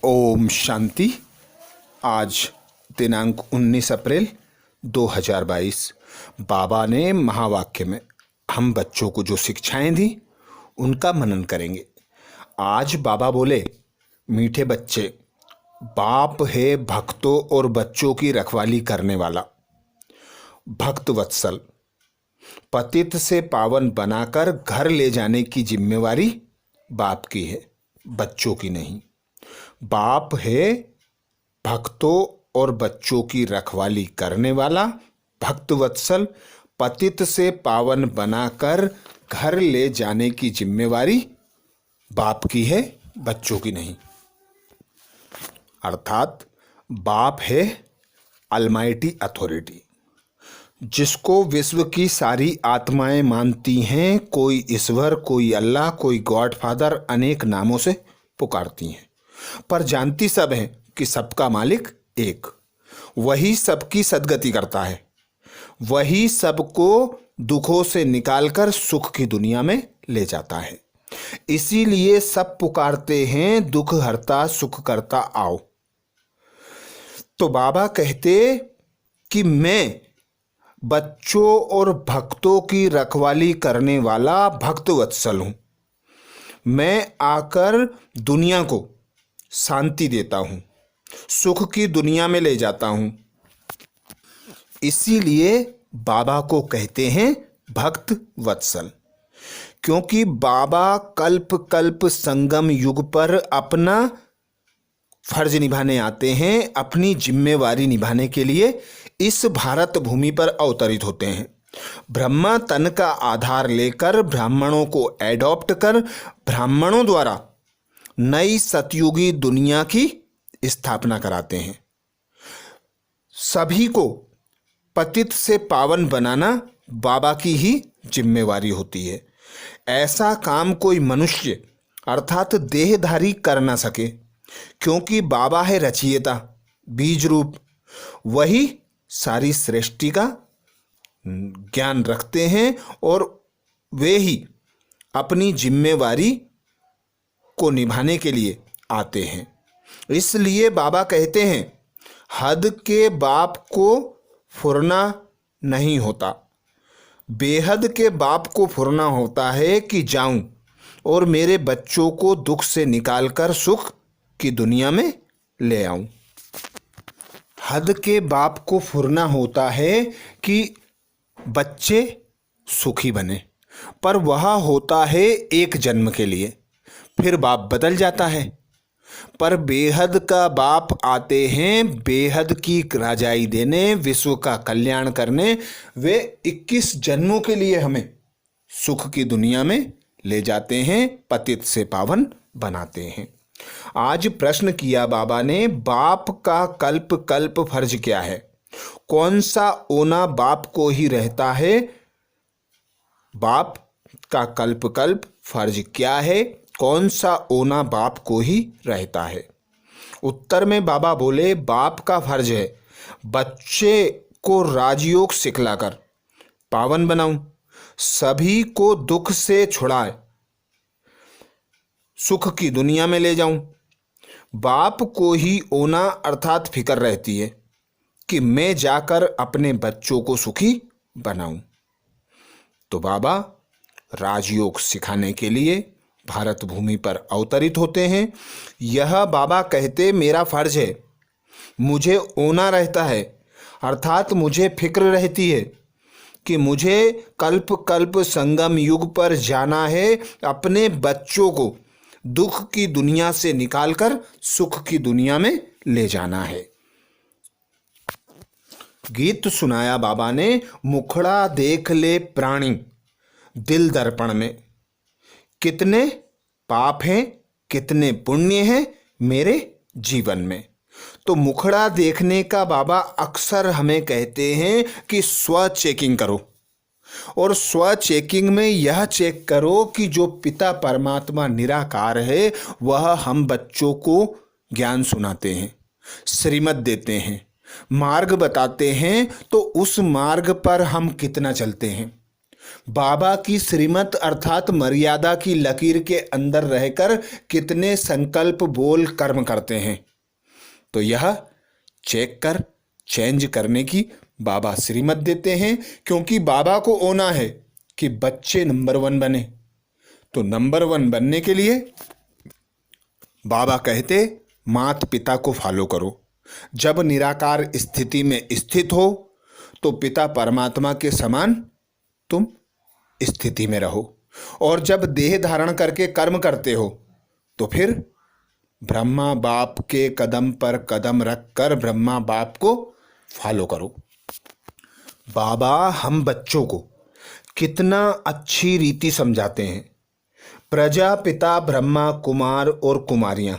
ओम शांति। आज दिनांक 19 अप्रैल 2022 बाबा ने महावाक्य में हम बच्चों को जो शिक्षाएं दी उनका मनन करेंगे। आज बाबा बोले, मीठे बच्चे, बाप है भक्तों और बच्चों की रखवाली करने वाला, भक्त वत्सल। पतित से पावन बनाकर घर ले जाने की जिम्मेवारी बाप की है, बच्चों की नहीं। बाप है भक्तों और बच्चों की रखवाली करने वाला, भक्त वत्सल। पतित से पावन बनाकर घर ले जाने की जिम्मेवारी बाप की है, बच्चों की नहीं। अर्थात बाप है अलमाइटी अथॉरिटी, जिसको विश्व की सारी आत्माएं मानती हैं। कोई ईश्वर, कोई अल्लाह, कोई गॉड फादर, अनेक नामों से पुकारती हैं, पर जानती सब है कि सबका मालिक एक। वही सबकी सद्गति करता है, वही सबको दुखों से निकालकर सुख की दुनिया में ले जाता है। इसीलिए सब पुकारते हैं, दुख हरता सुख करता आओ। तो बाबा कहते कि मैं बच्चों और भक्तों की रखवाली करने वाला भक्त वत्सल हूं। मैं आकर दुनिया को शांति देता हूं, सुख की दुनिया में ले जाता हूं। इसीलिए बाबा को कहते हैं भक्त वत्सल, क्योंकि बाबा कल्प कल्प संगम युग पर अपना फर्ज निभाने आते हैं, अपनी जिम्मेवारी निभाने के लिए इस भारत भूमि पर अवतरित होते हैं। ब्रह्मा तन का आधार लेकर ब्राह्मणों को एडॉप्ट कर ब्राह्मणों द्वारा नई सतयुगी दुनिया की स्थापना कराते हैं। सभी को पतित से पावन बनाना बाबा की ही जिम्मेवारी होती है। ऐसा काम कोई मनुष्य अर्थात देहधारी कर ना सके, क्योंकि बाबा है रचयिता, बीज रूप। वही सारी सृष्टि का ज्ञान रखते हैं और वे ही अपनी जिम्मेवारी को निभाने के लिए आते हैं। इसलिए बाबा कहते हैं, हद के बाप को फुरना नहीं होता, बेहद के बाप को फुरना होता है कि जाऊं और मेरे बच्चों को दुख से निकालकर सुख की दुनिया में ले आऊं। हद के बाप को फुरना होता है कि बच्चे सुखी बने, पर वह होता है एक जन्म के लिए, फिर बाप बदल जाता है। पर बेहद का बाप आते हैं बेहद की राजाई देने, विश्व का कल्याण करने। वे 21 जन्मों के लिए हमें सुख की दुनिया में ले जाते हैं, पतित से पावन बनाते हैं। आज प्रश्न किया बाबा ने, बाप का कल्प कल्प फर्ज क्या है? कौन सा ओना बाप को ही रहता है? बाप का कल्प कल्प फर्ज क्या है? कौन सा ओना बाप को ही रहता है? उत्तर में बाबा बोले, बाप का फर्ज है बच्चे को राजयोग सिखलाकर पावन बनाऊं, सभी को दुख से छुड़ाए, सुख की दुनिया में ले जाऊं। बाप को ही ओना अर्थात फिक्र रहती है कि मैं जाकर अपने बच्चों को सुखी बनाऊं। तो बाबा राजयोग सिखाने के लिए भारत भूमि पर अवतरित होते हैं। यह बाबा कहते मेरा फर्ज है, मुझे ओना रहता है, अर्थात मुझे फिक्र रहती है कि मुझे कल्प कल्प संगम युग पर जाना है, अपने बच्चों को दुख की दुनिया से निकालकर सुख की दुनिया में ले जाना है। गीत सुनाया बाबा ने, मुखड़ा देख ले प्राणी दिल दर्पण में, कितने पाप हैं कितने पुण्य हैं मेरे जीवन में। तो मुखड़ा देखने का बाबा अक्सर हमें कहते हैं कि स्व चेकिंग करो, और स्व चेकिंग में यह चेक करो कि जो पिता परमात्मा निराकार है वह हम बच्चों को ज्ञान सुनाते हैं, श्रीमत देते हैं, मार्ग बताते हैं, तो उस मार्ग पर हम कितना चलते हैं। बाबा की श्रीमत अर्थात मर्यादा की लकीर के अंदर रहकर कितने संकल्प बोल कर्म करते हैं, तो यह चेक कर चेंज करने की बाबा श्रीमत देते हैं। क्योंकि बाबा को होना है कि बच्चे नंबर 1 बने, तो नंबर 1 बनने के लिए बाबा कहते माता पिता को फॉलो करो। जब निराकार स्थिति में स्थित हो तो पिता परमात्मा के समान तुम स्थिति में रहो, और जब देह धारण करके कर्म करते हो तो फिर ब्रह्मा बाप के कदम पर कदम रख कर ब्रह्मा बाप को फॉलो करो। बाबा हम बच्चों को कितना अच्छी रीति समझाते हैं। प्रजापिता ब्रह्मा कुमार और कुमारियां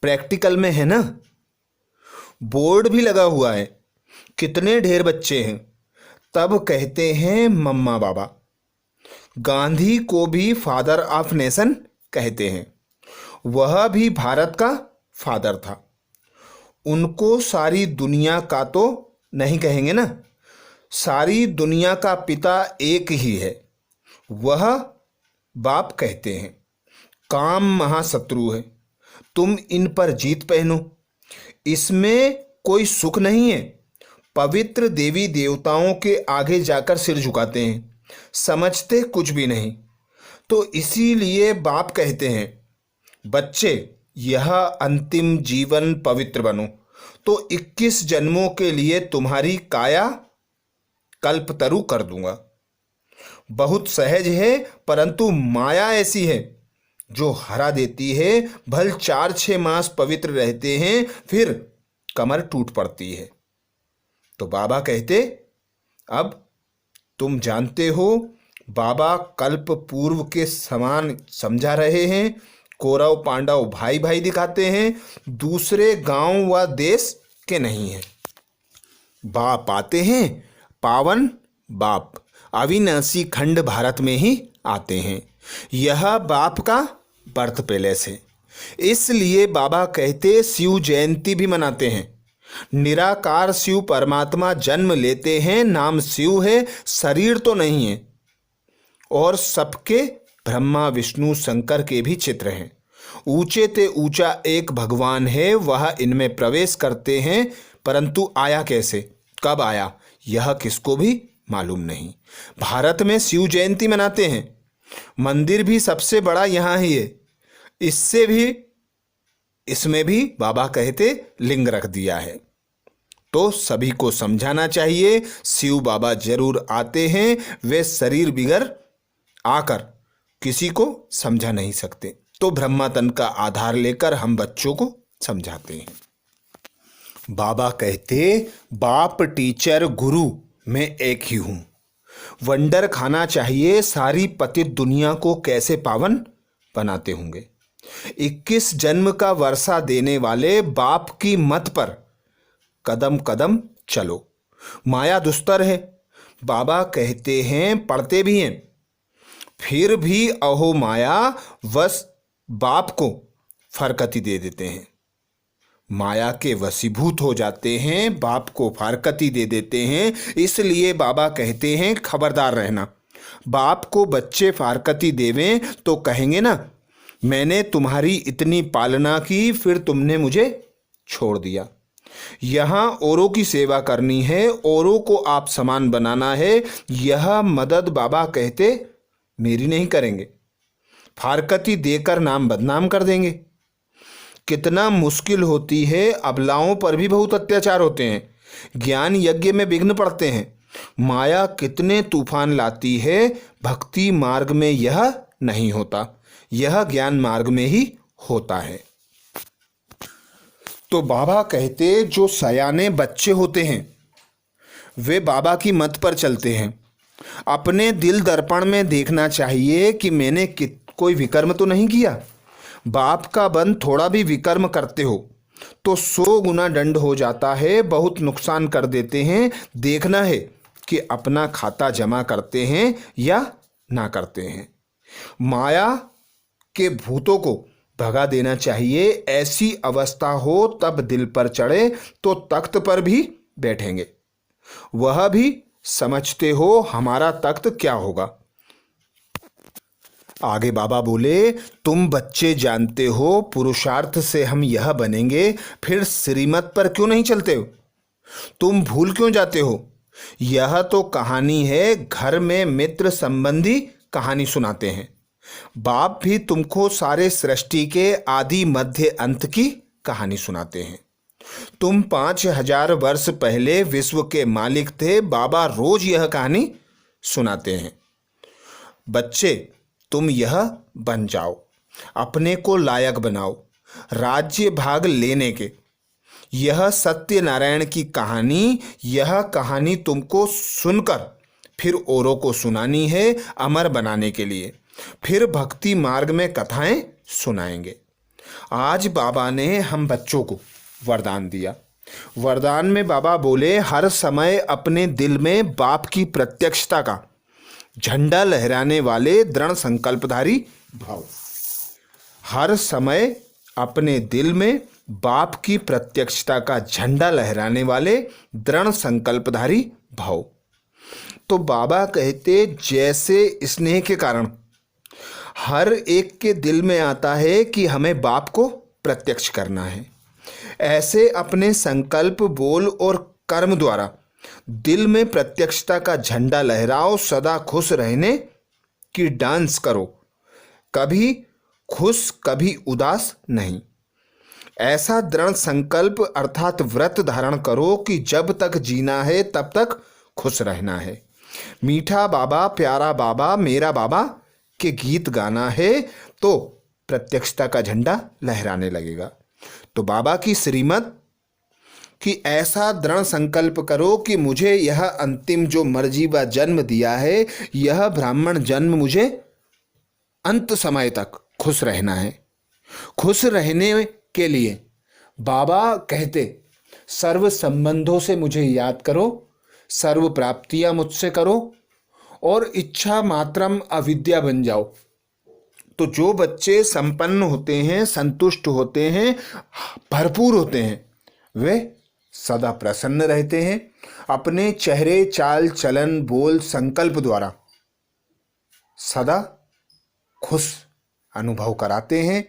प्रैक्टिकल में है ना, बोर्ड भी लगा हुआ है, कितने ढेर बच्चे हैं, तब कहते हैं मम्मा बाबा। गांधी को भी फादर ऑफ नेशन कहते हैं, वह भी भारत का फादर था। उनको सारी दुनिया का तो नहीं कहेंगे ना, सारी दुनिया का पिता एक ही है, वह बाप कहते हैं। काम महाशत्रु है, तुम इन पर जीत पहनो, इसमें कोई सुख नहीं है। पवित्र देवी देवताओं के आगे जाकर सिर झुकाते हैं, समझते कुछ भी नहीं। तो इसीलिए बाप कहते हैं बच्चे यह अंतिम जीवन पवित्र बनो, तो 21 जन्मों के लिए तुम्हारी काया कल्पतरु कर दूंगा। बहुत सहज है, परंतु माया ऐसी है जो हरा देती है। भल 4-6 मास पवित्र रहते हैं, फिर कमर टूट पड़ती है। तो बाबा कहते अब तुम जानते हो, बाबा कल्प पूर्व के समान समझा रहे हैं। कौरव पांडव भाई भाई दिखाते हैं, दूसरे गांव व देश के नहीं हैं। बाप आते हैं, पावन बाप अविनाशी खंड भारत में ही आते हैं। यह बाप का बर्थ पैलेस है, इसलिए बाबा कहते शिव जयंती भी मनाते हैं। निराकार शिव परमात्मा जन्म लेते हैं, नाम शिव है, शरीर तो नहीं है। और सबके ब्रह्मा विष्णु शंकर के भी चित्र हैं। ऊंचे ते ऊंचा एक भगवान है, वह इनमें प्रवेश करते हैं, परंतु आया कैसे, कब आया, यह किसको भी मालूम नहीं। भारत में शिव जयंती मनाते हैं, मंदिर भी सबसे बड़ा यहाँ ही है, इससे भी इसमें भी बाबा कहते लिंग रख दिया है। तो सभी को समझाना चाहिए शिव बाबा जरूर आते हैं, वे शरीर बिगर आकर किसी को समझा नहीं सकते। तो ब्रह्मा तन का आधार लेकर हम बच्चों को समझाते हैं। बाबा कहते बाप टीचर गुरु मैं एक ही हूं। वंडर खाना चाहिए सारी पतित दुनिया को कैसे पावन बनाते होंगे। 21 जन्म का वर्षा देने वाले बाप की मत पर कदम कदम चलो। माया दुस्तर है, बाबा कहते हैं, पढ़ते भी हैं, फिर भी अहो माया वश बाप को फरकती दे देते हैं। माया के वशीभूत हो जाते हैं, बाप को फारकती दे देते हैं। इसलिए बाबा कहते हैं खबरदार रहना। बाप को बच्चे फारकती देवें तो कहेंगे ना मैंने तुम्हारी इतनी पालना की, फिर तुमने मुझे छोड़ दिया। यहाँ औरों की सेवा करनी है, औरों को आप समान बनाना है, यह मदद बाबा कहते मेरी नहीं करेंगे, फारकती देकर नाम बदनाम कर देंगे। कितना मुश्किल होती है, अबलाओं पर भी बहुत अत्याचार होते हैं, ज्ञान यज्ञ में विघ्न पड़ते हैं। माया कितने तूफान लाती है, भक्ति मार्ग में यह नहीं होता, यह ज्ञान मार्ग में ही होता है। तो बाबा कहते जो सयाने बच्चे होते हैं वे बाबा की मत पर चलते हैं। अपने दिल दर्पण में देखना चाहिए कि मैंने कोई विकर्म तो नहीं किया। बाप का बन थोड़ा भी विकर्म करते हो तो 100 गुना दंड हो जाता है, बहुत नुकसान कर देते हैं। देखना है कि अपना खाता जमा करते हैं या ना करते हैं। माया के भूतों को भगा देना चाहिए। ऐसी अवस्था हो तब दिल पर चढ़े तो तख्त पर भी बैठेंगे। वह भी समझते हो हमारा तख्त क्या होगा। आगे बाबा बोले, तुम बच्चे जानते हो पुरुषार्थ से हम यह बनेंगे, फिर श्रीमत पर क्यों नहीं चलते हो? तुम भूल क्यों जाते हो? यह तो कहानी है, घर में मित्र संबंधी कहानी सुनाते हैं। बाप भी तुमको सारे सृष्टि के आदि मध्य अंत की कहानी सुनाते हैं। तुम 5000 वर्ष पहले विश्व के मालिक थे, बाबा रोज यह कहानी सुनाते हैं। बच्चे, तुम यह बन जाओ, अपने को लायक बनाओ राज्य भाग लेने के। यह सत्यनारायण की कहानी, यह कहानी तुमको सुनकर फिर औरों को सुनानी है, अमर बनाने के लिए। फिर भक्ति मार्ग में कथाएं सुनाएंगे। आज बाबा ने हम बच्चों को वरदान दिया। वरदान में बाबा बोले, हर समय अपने दिल में बाप की प्रत्यक्षता का झंडा लहराने वाले दृढ़ संकल्पधारी भाव। हर समय अपने दिल में बाप की प्रत्यक्षता का झंडा लहराने वाले दृढ़ संकल्पधारी भाव। तो बाबा कहते, जैसे स्नेह के कारण हर एक के दिल में आता है कि हमें बाप को प्रत्यक्ष करना है, ऐसे अपने संकल्प, बोल और कर्म द्वारा दिल में प्रत्यक्षता का झंडा लहराओ। सदा खुश रहने की डांस करो, कभी खुश कभी उदास नहीं। ऐसा दृढ़ संकल्प अर्थात व्रत धारण करो कि जब तक जीना है तब तक खुश रहना है। मीठा बाबा, प्यारा बाबा, मेरा बाबा के गीत गाना है तो प्रत्यक्षता का झंडा लहराने लगेगा। तो बाबा की श्रीमत कि ऐसा दृढ़ संकल्प करो कि मुझे यह अंतिम जो मर्जी व जन्म दिया है, यह ब्राह्मण जन्म मुझे अंत समय तक खुश रहना है। खुश रहने के लिए बाबा कहते, सर्व संबंधों से मुझे याद करो, सर्व प्राप्तियां मुझसे करो और इच्छा मात्रम अविद्या बन जाओ। तो जो बच्चे संपन्न होते हैं, संतुष्ट होते हैं, भरपूर होते हैं, वे सदा प्रसन्न रहते हैं। अपने चेहरे, चाल चलन, बोल, संकल्प द्वारा सदा खुश अनुभव कराते हैं,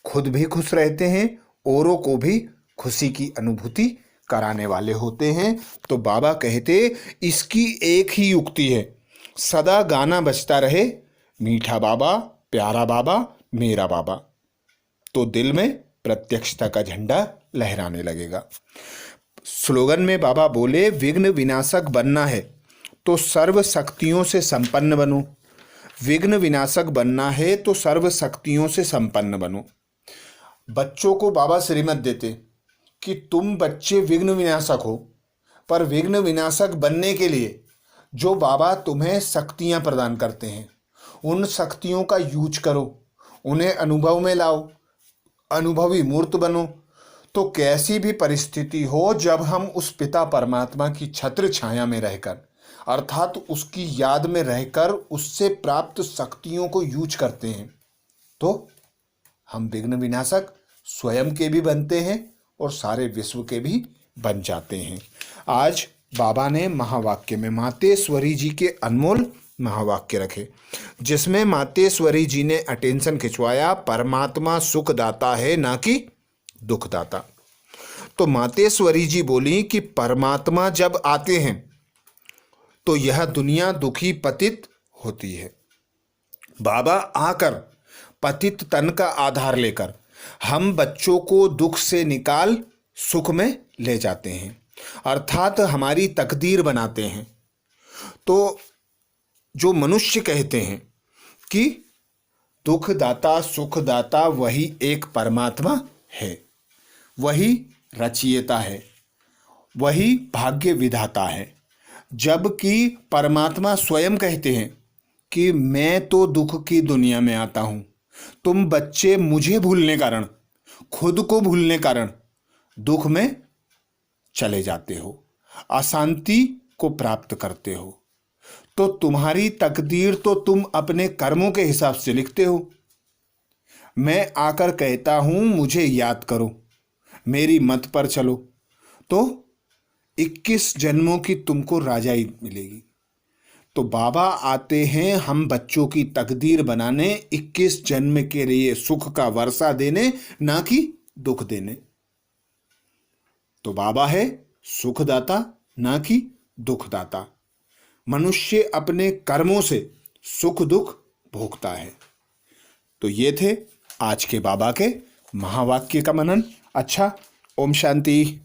खुद भी खुश रहते हैं, औरों को भी खुशी की अनुभूति कराने वाले होते हैं। तो बाबा कहते, इसकी एक ही युक्ति है, सदा गाना बजता रहे, मीठा बाबा, प्यारा बाबा, मेरा बाबा। तो दिल में प्रत्यक्षता का झंडा लहराने लगेगा। स्लोगन में बाबा बोले, विघ्न विनाशक बनना है तो सर्व शक्तियों से संपन्न बनो। विघ्न विनाशक बनना है तो सर्व शक्तियों से संपन्न बनो। बच्चों को बाबा श्रीमत देते कि तुम बच्चे विघ्न विनाशक हो, पर विघ्न विनाशक बनने के लिए जो बाबा तुम्हें शक्तियां प्रदान करते हैं, उन शक्तियों का यूज करो, उन्हें अनुभव में लाओ, अनुभवी मूर्त बनो। तो कैसी भी परिस्थिति हो, जब हम उस पिता परमात्मा की छत्र छाया में रहकर अर्थात उसकी याद में रहकर उससे प्राप्त शक्तियों को यूज करते हैं, तो हम विघ्न विनाशक स्वयं के भी बनते हैं और सारे विश्व के भी बन जाते हैं। आज बाबा ने महावाक्य में मातेश्वरी जी के अनमोल महावाक्य रखे, जिसमें मातेश्वरी जी ने अटेंशन खिंचवाया, परमात्मा सुखदाता है ना कि दुखदाता। तो मातेश्वरी जी बोली कि परमात्मा जब आते हैं तो यह दुनिया दुखी पतित होती है। बाबा आकर पतित तन का आधार लेकर हम बच्चों को दुख से निकाल सुख में ले जाते हैं, अर्थात हमारी तकदीर बनाते हैं। तो जो मनुष्य कहते हैं कि दुखदाता सुखदाता वही एक परमात्मा है, वही रचयिता है, वही भाग्य विधाता है, जबकि परमात्मा स्वयं कहते हैं कि मैं तो दुख की दुनिया में आता हूं। तुम बच्चे मुझे भूलने कारण, खुद को भूलने कारण दुख में चले जाते हो, अशांति को प्राप्त करते हो। तो तुम्हारी तकदीर तो तुम अपने कर्मों के हिसाब से लिखते हो। मैं आकर कहता हूं मुझे याद करो, मेरी मत पर चलो, तो 21 जन्मों की तुमको राजाई मिलेगी। तो बाबा आते हैं हम बच्चों की तकदीर बनाने, 21 जन्म के लिए सुख का वर्षा देने, ना कि दुख देने। तो बाबा है सुखदाता, ना कि दुखदाता। मनुष्य अपने कर्मों से सुख दुख भोगता है। तो ये थे आज के बाबा के महावाक्य का मनन। अच्छा, ओम शांति।